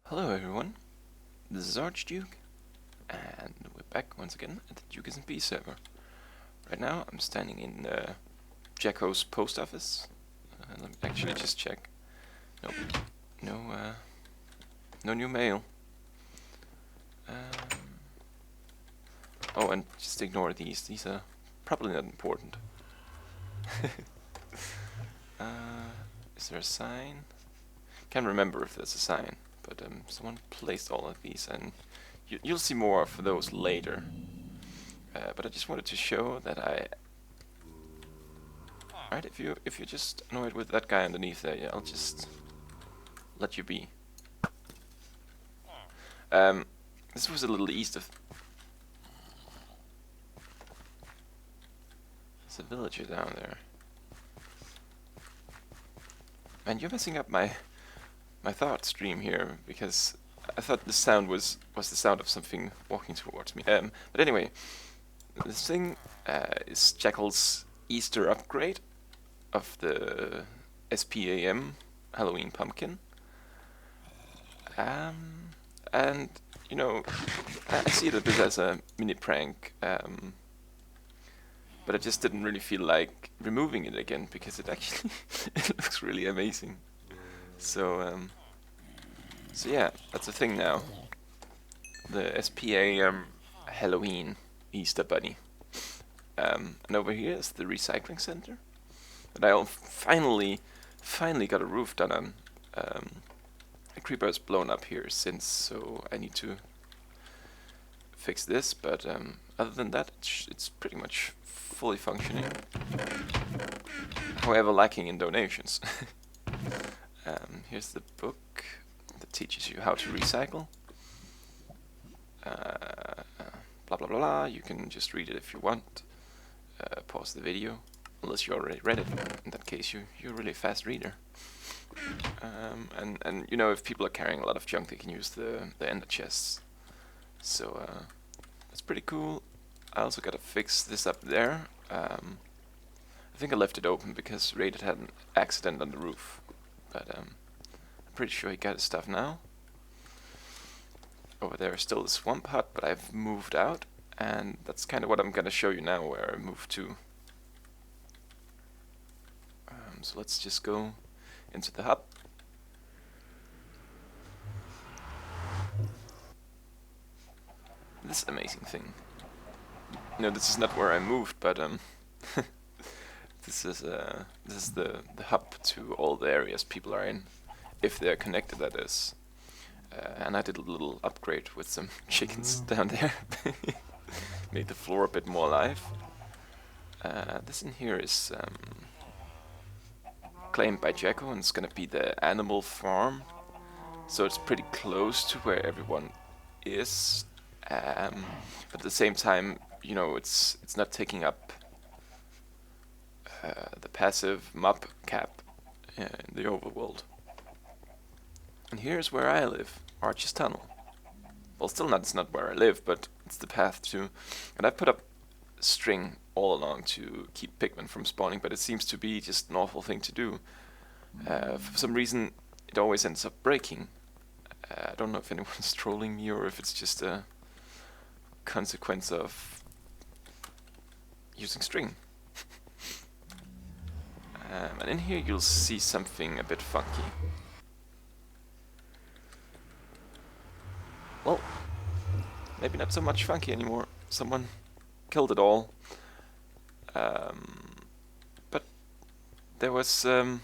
Hello everyone, this is Archduke, and we're back once again at the Duke SMP server. Right now I'm standing in Jacko's post office. Let me actually just check. Nope, no new mail. Oh, and just ignore these are probably not important. Is there a sign? Can't remember if there's a sign, but someone placed all of these, and you'll see more of those later. But I just wanted to show that Alright, if you're just annoyed with that guy underneath there, yeah, I'll just let you be. This was a little east of. There's a villager down there. Man, you're messing up my thought stream here, because I thought the sound was the sound of something walking towards me. But anyway, this thing is Jackal's Easter upgrade of the SPAM Halloween pumpkin. And you know, I see it a bit as a mini prank, but I just didn't really feel like removing it again because it actually it looks really amazing. So yeah, that's a thing now. The SPAM Halloween Easter bunny. And over here is the recycling center that I finally got a roof done on. A creeper has blown up here since, so I need to fix this, but other than that, it's pretty much fully functioning. However, lacking in donations. Here's the book that teaches you how to recycle. Blah blah blah. You can just read it if you want. Pause the video, unless you already read it. In that case, you're really a fast reader. And you know, if people are carrying a lot of junk, they can use the ender chests. So that's pretty cool. I also gotta fix this up there. I think I left it open because Rated had an accident on the roof, but I'm pretty sure he got his stuff now. Over there is still the swamp hut, but I've moved out, and that's kind of what I'm gonna show you now, where I moved to. So let's just go into the hut. This amazing thing. You know, this is not where I moved, but this is the hub to all the areas people are in, if they're connected, that is. And I did a little upgrade with some chickens down there. Made the floor a bit more alive. This in here is claimed by Jacko, and it's gonna be the animal farm. So it's pretty close to where everyone is. But at the same time, you know, it's not taking up the passive mob cap in the overworld. And here's where I live, Arch's Tunnel. Well, still not, it's not where I live, but it's the path to. And I put up string all along to keep pigmen from spawning, but it seems to be just an awful thing to do. For some reason, it always ends up breaking. I don't know if anyone's trolling me or if it's just a consequence of using string. And in here you'll see something a bit funky. Well, maybe not so much funky anymore. Someone killed it all. But there was a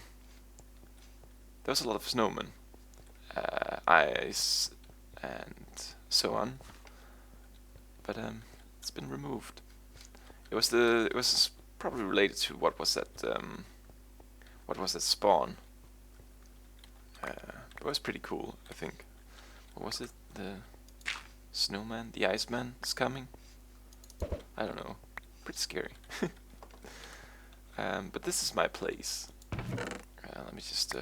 lot of snowmen, ice, and so on. But it's been removed. It was probably related to what was that spawn. It was pretty cool, I think. What was it? The snowman, the iceman is coming. I don't know. Pretty scary. But this is my place. Let me just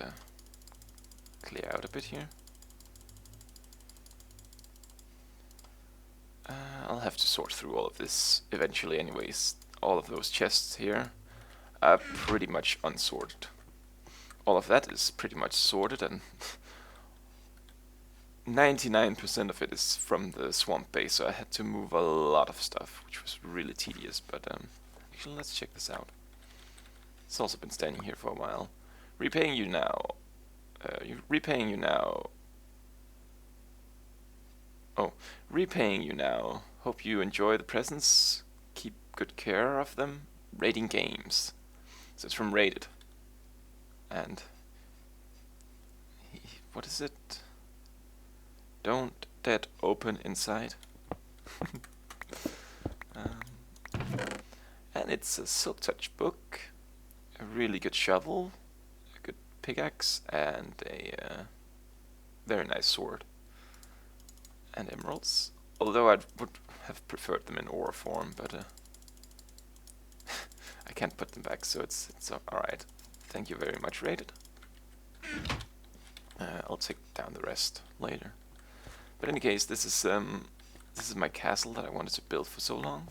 clear out a bit here. I'll have to sort through all of this eventually anyways. All of those chests here are pretty much unsorted. All of that is pretty much sorted, and 99% of it is from the swamp base, so I had to move a lot of stuff, which was really tedious. But actually, let's check this out. It's also been standing here for a while. Repaying you now. Repaying you now. Oh, repaying you now. Hope you enjoy the presents. Keep good care of them. Rating games. So it's from Rated. And what is it? Don't dead open inside. And it's a Silk Touch book, a really good shovel, a good pickaxe, and a very nice sword. And emeralds. Although I would have preferred them in ore form, but I can't put them back, so it's alright. Thank you very much, Rated. I'll take down the rest later. But in any case, this is my castle that I wanted to build for so long.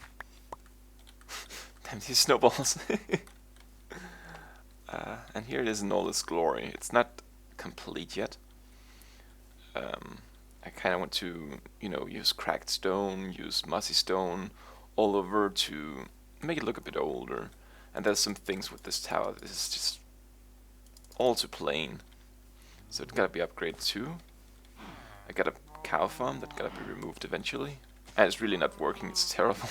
Damn these snowballs! And here it is in all its glory. It's not complete yet. I kind of want to, use cracked stone, use mossy stone all over to make it look a bit older. And there's some things with this tower that is just all too plain. So it gotta be upgraded too. I got a cow farm that gotta be removed eventually. And it's really not working, it's terrible.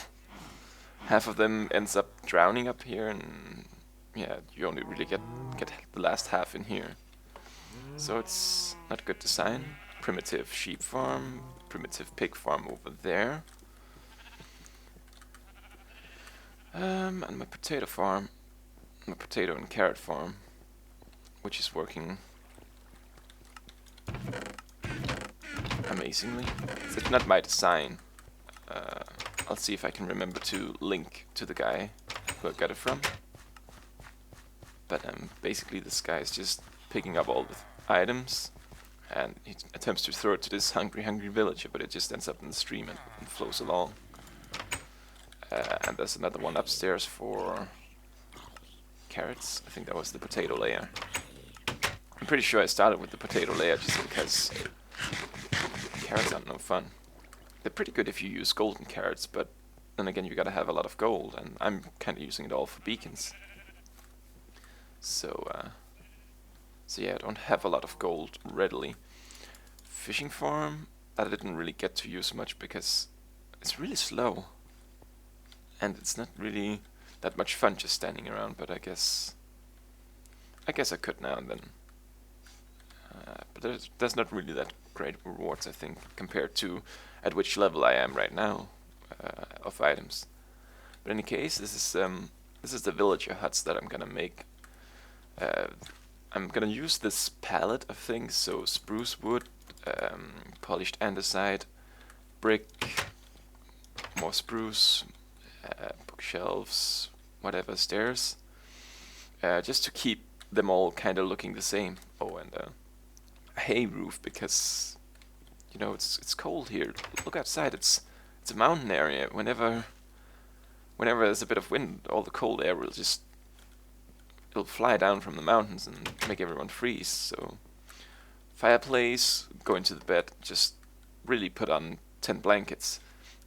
Half of them ends up drowning up here, and yeah, you only really get the last half in here. So it's not good design. Primitive sheep farm, primitive pig farm over there. And my potato farm, my potato and carrot farm, which is working amazingly. It's not my design. I'll see if I can remember to link to the guy who I got it from. But basically this guy is just picking up all the items, and he attempts to throw it to this hungry villager, but it just ends up in the stream and flows along. And there's another one upstairs for carrots. I think that was the potato layer. I'm pretty sure I started with the potato layer just because carrots aren't no fun. They're pretty good if you use golden carrots, but then again you gotta have a lot of gold, and I'm kinda using it all for beacons. So yeah, I don't have a lot of gold readily. Fishing farm, that I didn't really get to use much because it's really slow. And it's not really that much fun just standing around, but I guess I could now and then. But there's not really that great rewards, I think, compared to at which level I am right now of items. But in any case, this is the villager huts that I'm gonna make. I'm gonna use this palette of things, so spruce wood, polished andesite, brick, more spruce, bookshelves, whatever, stairs, just to keep them all kind of looking the same. Oh, and a hay roof, because it's cold here. Look outside, it's a mountain area. Whenever there's a bit of wind, all the cold air will it'll fly down from the mountains and make everyone freeze. So fireplace, go into the bed, just really put on 10 blankets,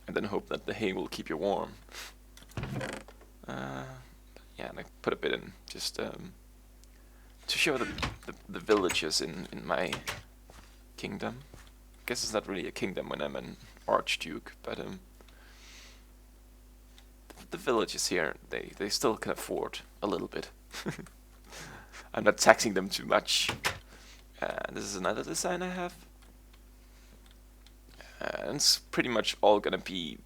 and then hope that the hay will keep you warm. Yeah, and I put a bit in just to show the villages in my kingdom. I guess it's not really a kingdom when I'm an archduke, but the villages here, they still can afford a little bit. I'm not taxing them too much. This is another design I have. And it's pretty much all gonna be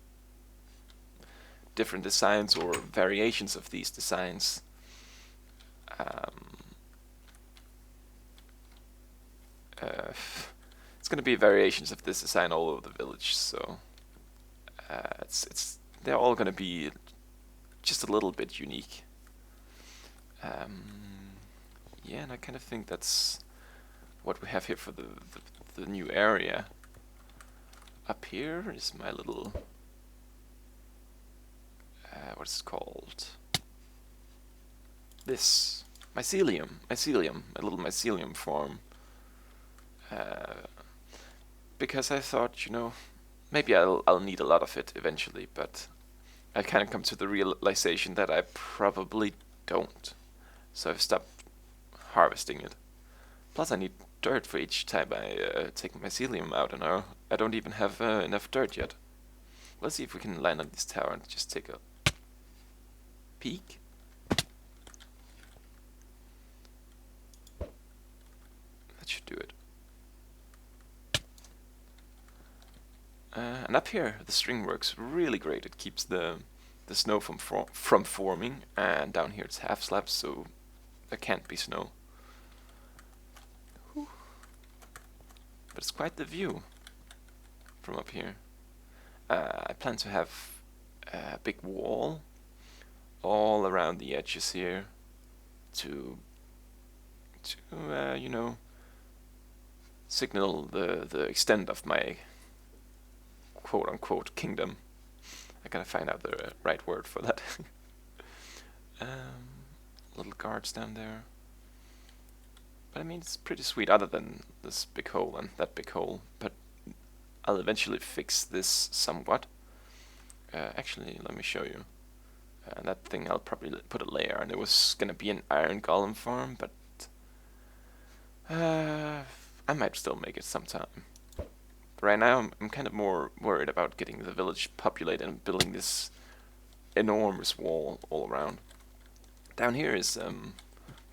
different designs or variations of these designs. It's gonna be variations of this design all over the village, so they're all gonna be just a little bit unique. Yeah, and I kind of think that's what we have here for the new area. Up here is my little what's it called? This mycelium, a little mycelium farm. because I thought, maybe I'll need a lot of it eventually, but I kind of come to the realization that I probably don't. So I've stopped harvesting it. Plus, I need dirt for each time I take my mycelium out, and I don't even have enough dirt yet. Let's see if we can land on this tower and just take a peek. That should do it. And up here, the string works really great. It keeps the snow from forming, and down here it's half slabs, so there can't be snow. Whew. But it's quite the view from up here. I plan to have a big wall all around the edges here to signal the extent of my quote-unquote kingdom. I gotta find out the right word for that. Little guards down there. But I mean, it's pretty sweet, other than this big hole and that big hole. But I'll eventually fix this somewhat. Actually, let me show you. That thing, I'll probably put a layer, and it was gonna be an iron golem farm, but I might still make it sometime. But right now, I'm kind of more worried about getting the village populated and building this enormous wall all around. Down here is a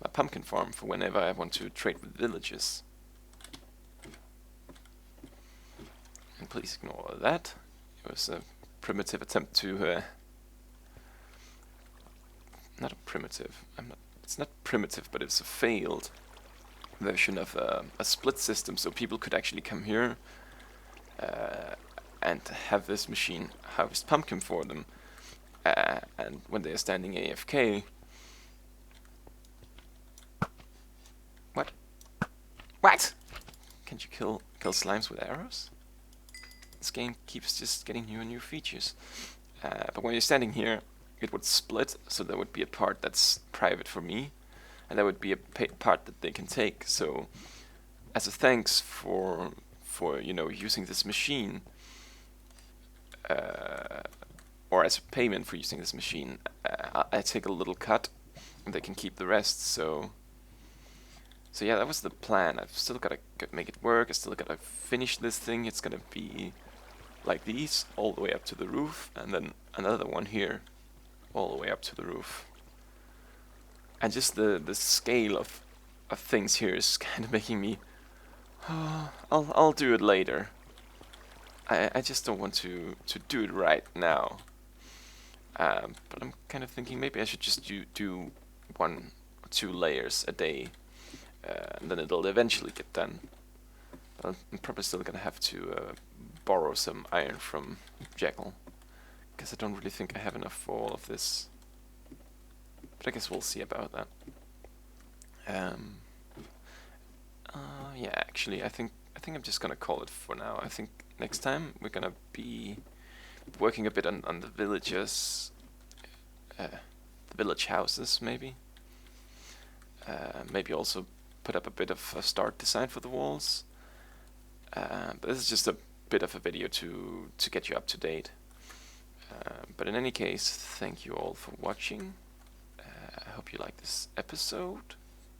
pumpkin farm for whenever I want to trade with villages. And please ignore that. It was a primitive attempt to not a primitive. It's not primitive, but it's a failed version of a split system, so people could actually come here and have this machine harvest pumpkin for them, and when they are standing AFK. What? Can't you kill slimes with arrows? This game keeps just getting new and new features. But when you're standing here, it would split, so there would be a part that's private for me, and there would be a part that they can take. So, as a thanks for using this machine, or as a payment for using this machine, I take a little cut, and they can keep the rest. So yeah, that was the plan. I've still gotta make it work. I still gotta finish this thing. It's gonna be like these, all the way up to the roof, and then another one here, all the way up to the roof. And just the scale of things here is kind of making me, I'll do it later. I just don't want to do it right now. But I'm kind of thinking maybe I should just do 1 or 2 layers a day, and then it'll eventually get done. But I'm probably still gonna have to borrow some iron from Jekyll, because I don't really think I have enough for all of this. But I guess we'll see about that. Yeah, actually, I think I'm just gonna call it for now. I think next time we're gonna be working a bit on the villages, the village houses, maybe. Maybe also put up a bit of a start design for the walls. But this is just a bit of a video to get you up to date. But in any case, thank you all for watching. I hope you like this episode,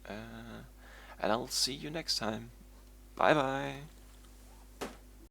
and I'll see you next time. Bye bye.